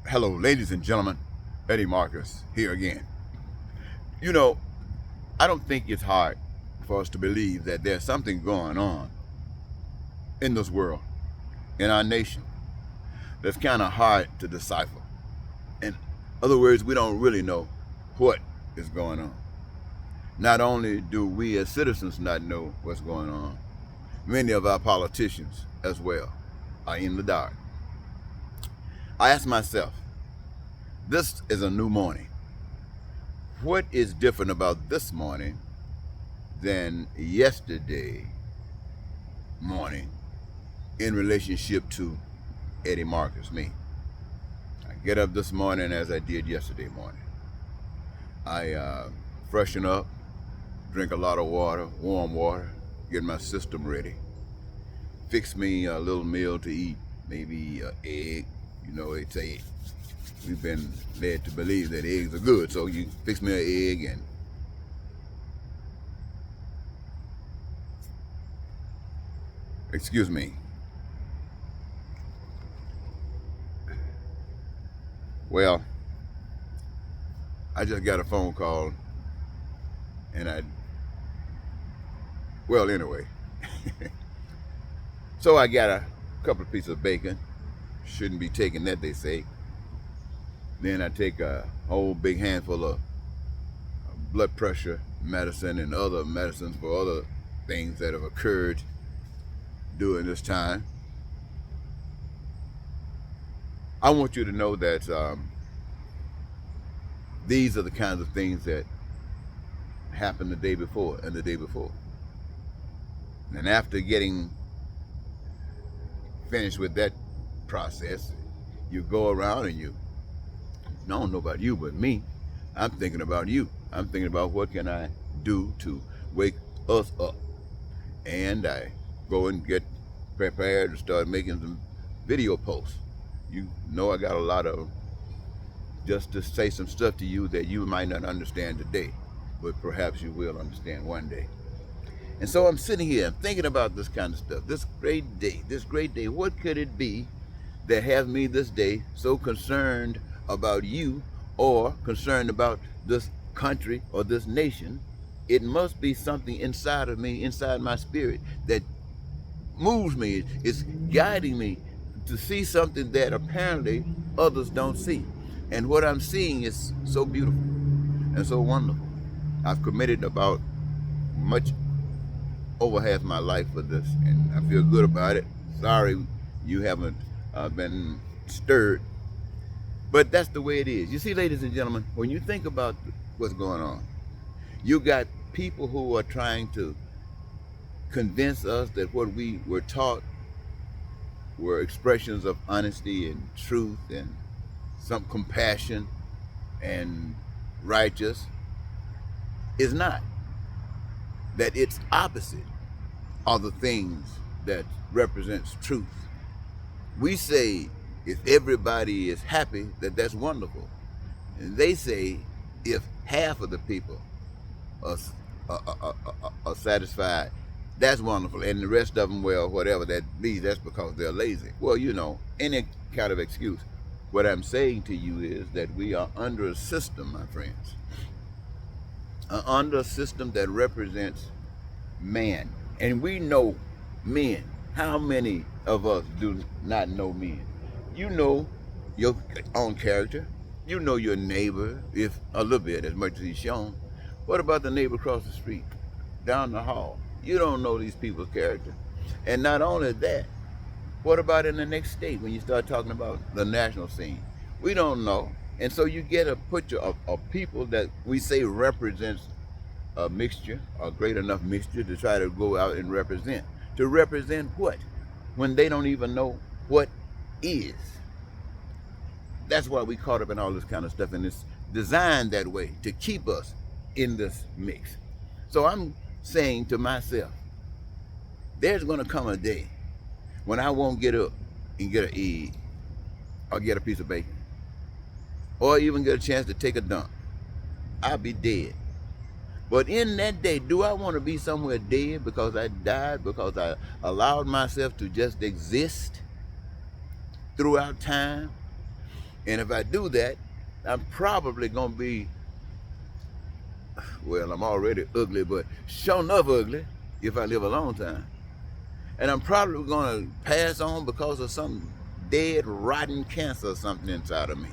Hello, ladies and gentlemen. Eddie Marcus here again. You know, I don't think it's hard for us to believe that there's something going on in this world, in our nation, that's kind of hard to decipher. In other words, we don't really know what is going on. Not only do we as citizens not know what's going on, many of our politicians as well are in the dark. I ask myself, this is a new morning. What is different about this morning than yesterday morning in relationship to Eddie Marcus, me? I get up this morning as I did yesterday morning. I freshen up, drink a lot of water, warm water, get my system ready, fix me a little meal to eat, maybe an egg. You know, they say we've been led to believe that eggs are good, so you fix me an egg and excuse me. Well, I just got a phone call and anyway. So I got a couple of pieces of bacon. Shouldn't be taking that, they say. Then I take a whole big handful of blood pressure medicine and other medicines for other things that have occurred during this time. I want you to know that these are the kinds of things that happened the day before and the day before. And after getting finished with that process, you go around and I don't know about you, but me, I'm thinking about you. I'm thinking about what can I do to wake us up. And I go and get prepared to start making some video posts. You know I got a lot of them just to say some stuff to you that you might not understand today, but perhaps you will understand one day. And so I'm sitting here thinking about this kind of stuff, this great day. What could it be that has me this day so concerned about you or concerned about this country or this nation? It must be something inside of me, inside my spirit, that moves me. It's guiding me to see something that apparently others don't see. And what I'm seeing is so beautiful and so wonderful. I've committed about much over half my life for this, and I feel good about it. Sorry you haven't been stirred, but that's the way it is. You see, ladies and gentlemen, when you think about what's going on, you got people who are trying to convince us that what we were taught were expressions of honesty and truth and some compassion and righteous is not. That it's opposite are the things that represents truth. We say if everybody is happy, that's wonderful. And they say if half of the people are satisfied, that's wonderful. And the rest of them, well, whatever that means, that's because they're lazy. Well, you know, any kind of excuse. What I'm saying to you is that we are under a system, my friends, under a system that represents man. And we know men. How many of us do not know men? You know your own character. You know your neighbor, if a little bit, as much as he's shown. What about the neighbor across the street, down the hall? You don't know these people's character. And not only that, what about in the next state when you start talking about the national scene? We don't know. And so you get a picture of people that we say represents a mixture, a great enough mixture to try to go out and represent. To represent what? When they don't even know what is. That's why we caught up in all this kind of stuff, and it's designed that way to keep us in this mix. So I'm saying to myself, there's gonna come a day when I won't get up and get an egg or get a piece of bacon or even get a chance to take a dump. I'll be dead. But in that day, do I want to be somewhere dead because I died, because I allowed myself to just exist throughout time And if I do that, I'm probably going to be, well, I'm already ugly, but sure enough ugly if I live a long time. And I'm probably going to pass on because of some dead, rotten cancer or something inside of me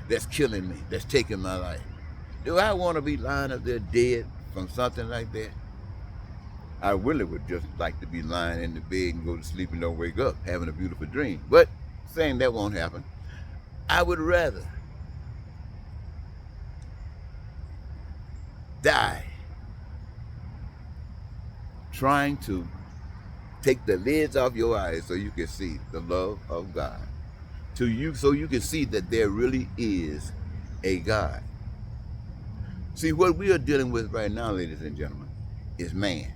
that's killing me, that's taking my life. Do I want to be lying up there dead from something like that? I really would just like to be lying in the bed and go to sleep and don't wake up, having a beautiful dream. But saying that won't happen. I would rather die trying to take the lids off your eyes so you can see the love of God. To you, so you can see that there really is a God. See, what we are dealing with right now, ladies and gentlemen, is man.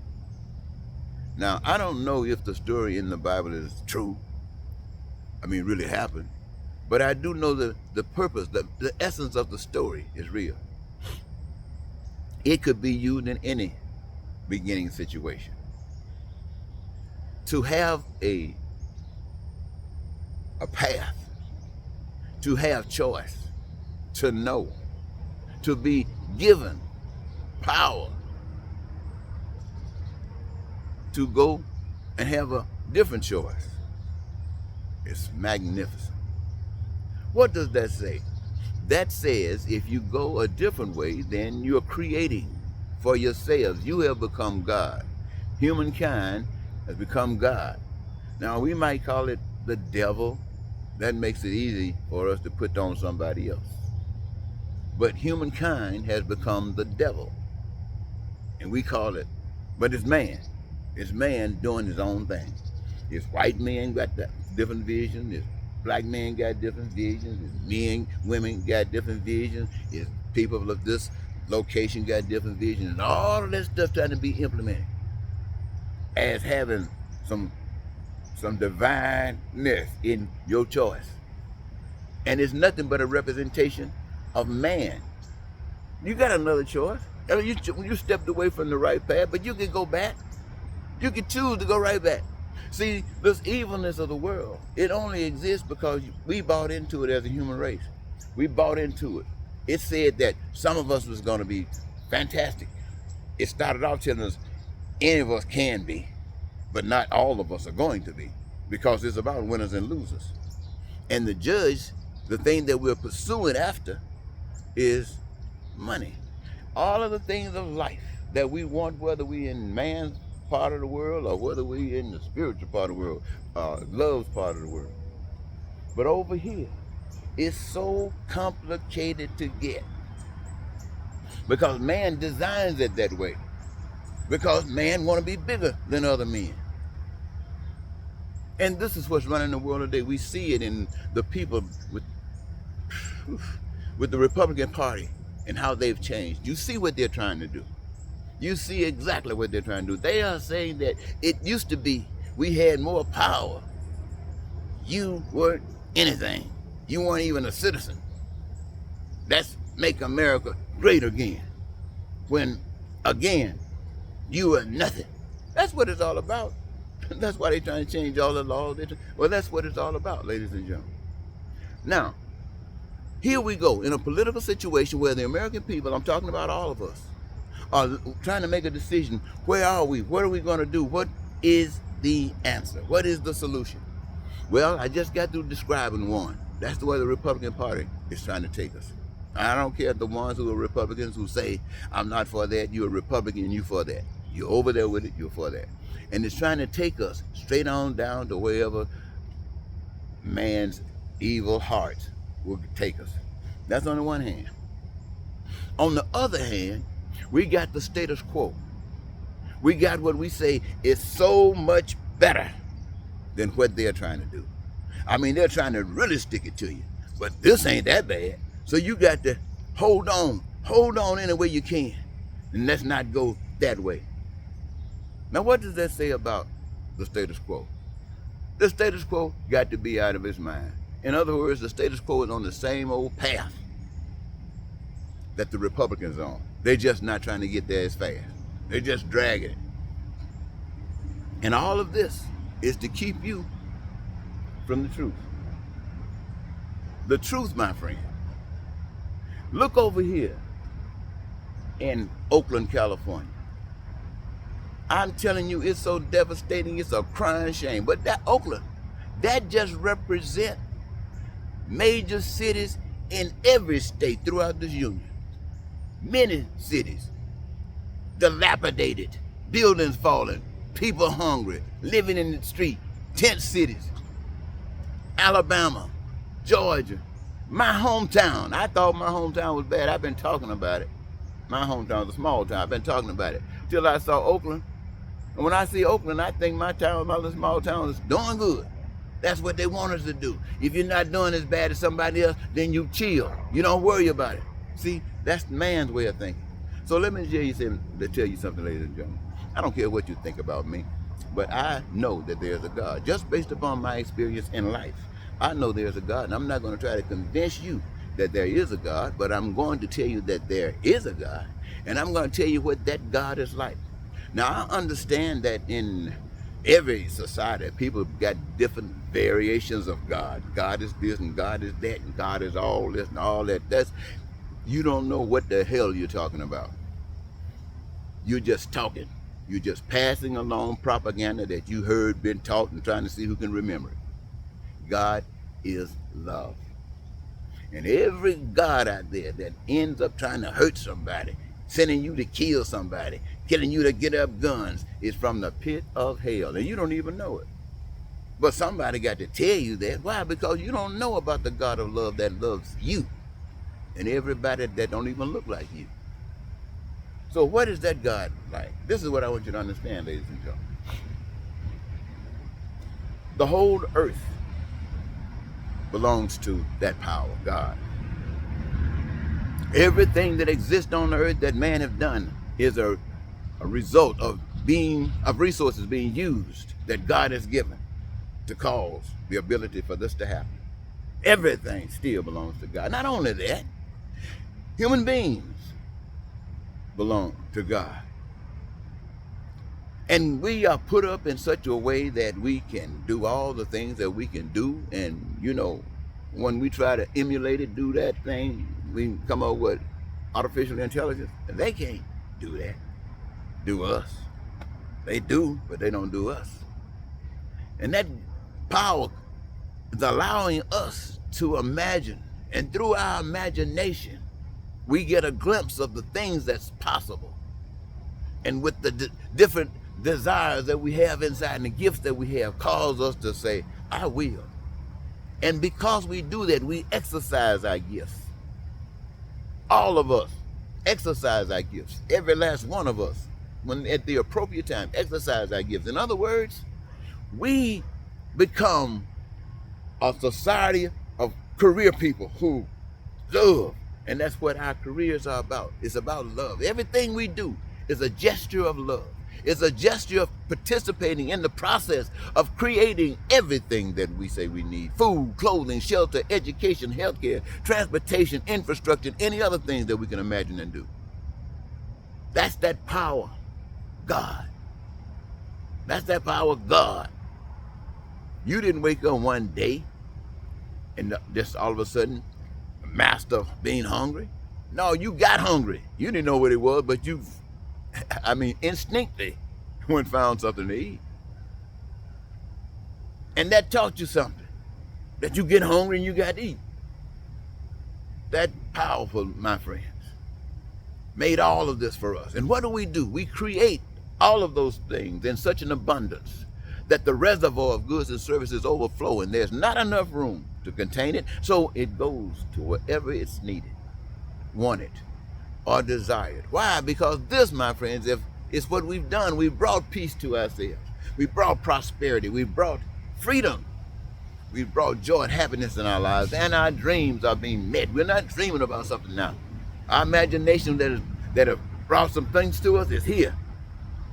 Now, I don't know if the story in the Bible is true. I mean, really happened. But I do know that the purpose, the essence of the story is real. It could be used in any beginning situation. To have a path, to have choice, to know, to be given power to go and have a different choice. It's magnificent. What does that say? That says if you go a different way, then you're creating for yourselves. You have become God. Humankind has become God. Now, we might call it the devil. That makes it easy for us to put on somebody else. But humankind has become the devil. And we call it, but it's man. It's man doing his own thing. It's white men got that different vision. It's black men got different visions. It's men, women got different visions. It's people of this location got different visions. And all of that stuff trying to be implemented as having some divineness in your choice. And it's nothing but a representation of man. You got another choice. You stepped away from the right path, but you can go back. You can choose to go right back. See, this evilness of the world, it only exists because we bought into it as a human race. We bought into it. It said that some of us was going to be fantastic. It started off telling us any of us can be, but not all of us are going to be, because it's about winners and losers. And the judge, the thing that we're pursuing after is money. All of the things of life that we want, whether we in man's part of the world or whether we in the spiritual part of the world, love's part of the world. But over here, it's so complicated to get because man designs it that way. Because man want to be bigger than other men. And this is what's running the world today. We see it in the people with the Republican Party and how they've changed. You see what they're trying to do. You see exactly what they're trying to do. They are saying that it used to be we had more power. You weren't anything. You weren't even a citizen. That's make America great again. When, again, you were nothing. That's what it's all about. That's why they're trying to change all the laws. Well, that's what it's all about, ladies and gentlemen. Now, here we go in a political situation where the American people, I'm talking about all of us, are trying to make a decision. Where are we? What are we going to do? What is the answer? What is the solution? Well, I just got through describing one. That's the way the Republican Party is trying to take us. I don't care if the ones who are Republicans who say, I'm not for that, you're a Republican, you for that. You're over there with it, you're for that. And it's trying to take us straight on down to wherever man's evil heart will take us. That's on the one hand. On the other hand, we got the status quo. We got what we say is so much better than what they're trying to do. I mean, they're trying to really stick it to you, but this ain't that bad. So you got to hold on any way you can, and let's not go that way. Now, what does that say about the status quo? The status quo got to be out of his mind. In other words, the status quo is on the same old path that the Republicans are on. They're just not trying to get there as fast. They're just dragging it. And all of this is to keep you from the truth. The truth, my friend. Look over here in Oakland, California. I'm telling you, it's so devastating, it's a crying shame. But that Oakland, that just represents major cities in every state throughout this union. Many cities, dilapidated, buildings falling, people hungry, living in the street, tent cities. Alabama, Georgia, my hometown. I thought my hometown was bad. I've been talking about it. My hometown is a small town. I've been talking about it till I saw Oakland. And when I see Oakland, I think my town, my little small town, is doing good. That's what they want us to do. If you're not doing as bad as somebody else, then you chill. You don't worry about it. See, that's man's way of thinking. So let me tell you something, ladies and gentlemen. I don't care what you think about me, but I know that there's a God. Just based upon my experience in life, I know there's a God, and I'm not going to try to convince you that there is a God, but I'm going to tell you that there is a God, and I'm going to tell you what that God is like. Now, I understand that in every society, people got different variations of God. God is this, and God is that, and God is all this and all that. You don't know what the hell you're talking about. You're just talking. You're just passing along propaganda that you heard, been taught, and trying to see who can remember it. God is love. And every God out there that ends up trying to hurt somebody, sending you to kill somebody, telling you to get up guns, is from the pit of hell. And you don't even know it. But somebody got to tell you that. Why? Because you don't know about the God of love that loves you and everybody that don't even look like you. So what is that God like? This is what I want you to understand, ladies and gentlemen. The whole earth belongs to that power, God. Everything that exists on the earth that man have done is a result of resources being used that God has given to cause the ability for this to happen. Everything still belongs to God. Not only that, human beings belong to God. And we are put up in such a way that we can do all the things that we can do. And, you know, when we try to emulate it, do that thing, we come up with artificial intelligence, and they can't do that. Do us. They do, but they don't do us. And that power is allowing us to imagine. And through our imagination, we get a glimpse of the things that's possible. And with the different desires that we have inside and the gifts that we have cause us to say, I will. And because we do that, we exercise our gifts. All of us exercise our gifts. Every last one of us, when at the appropriate time, exercise our gifts. In other words, we become a society of career people who love. And that's what our careers are about. It's about love. Everything we do is a gesture of love. It's a gesture of participating in the process of creating everything that we say we need. Food, clothing, shelter, education, healthcare, transportation, infrastructure, any other things that we can imagine and do. That's that power, God. That's that power, God. You didn't wake up one day and just all of a sudden, master being hungry. No, you got hungry. You didn't know what it was, but instinctively went and found something to eat. And that taught you something. That you get hungry and you got to eat. That powerful, my friends, made all of this for us. And what do? We create all of those things in such an abundance that the reservoir of goods and services overflow, and there's not enough room to contain it, so it goes to wherever it's needed, wanted, or desired. Why? Because this, my friends, is what we've done. We've brought peace to ourselves. We brought prosperity. We brought freedom. We brought joy and happiness in our lives, and our dreams are being met. We're not dreaming about something now. Our imagination that have brought some things to us is here.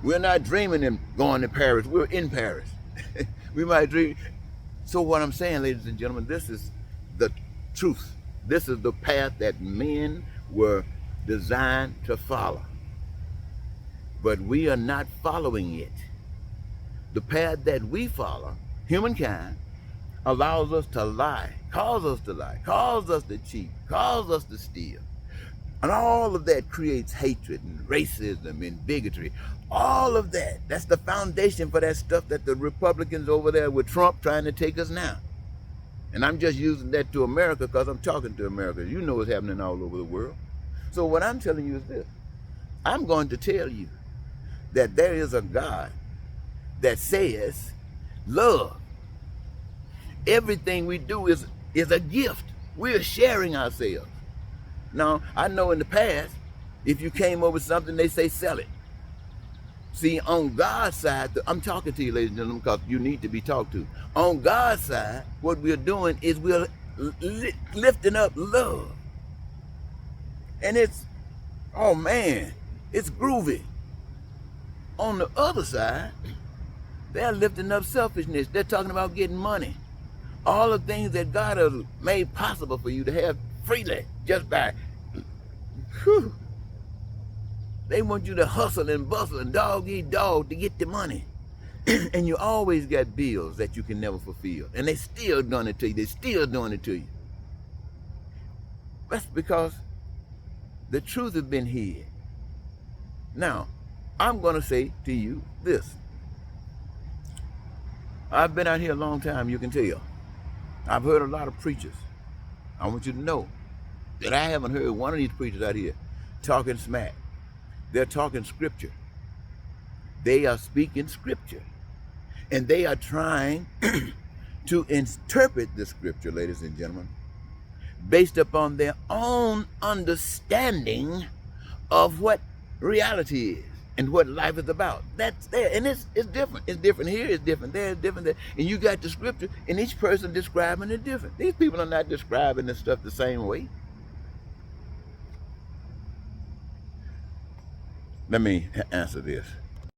We're not dreaming of going to Paris. We're in Paris. We might dream. So what I'm saying, ladies and gentlemen, this is the truth. This is the path that men were designed to follow. But we are not following it. The path that we follow, humankind, allows us to lie, calls us to cheat, calls us to steal. And all of that creates hatred and racism and bigotry. All of that, that's the foundation for that stuff that the Republicans over there with Trump trying to take us now. And I'm just using that to America because I'm talking to America. You know what's happening all over the world. So what I'm telling you is this. I'm going to tell you that there is a God that says, love. Everything we do is a gift. We're sharing ourselves. Now, I know in the past, if you came up with something, they say sell it. See, on God's side, I'm talking to you, ladies and gentlemen, because you need to be talked to. On God's side, what we're doing is we're lifting up love. And it's, oh man, it's groovy. On the other side, they're lifting up selfishness. They're talking about getting money. All the things that God has made possible for you to have freely, just by, whew. They want you to hustle and bustle and dog eat dog to get the money. And you always got bills that you can never fulfill. And they still doing it to you. They're still doing it to you. That's because the truth has been hid. Now, I'm going to say to you this. I've been out here a long time, you can tell. I've heard a lot of preachers. I want you to know that I haven't heard one of these preachers out here talking smack. They're talking scripture. They are speaking scripture. And they are trying to interpret the scripture, ladies and gentlemen, based upon their own understanding of what reality is and what life is about. That's there. And it's different. It's different here, it's different there, it's different there. And you got the scripture, and each person describing it different. These people are not describing this stuff the same way. Let me answer this.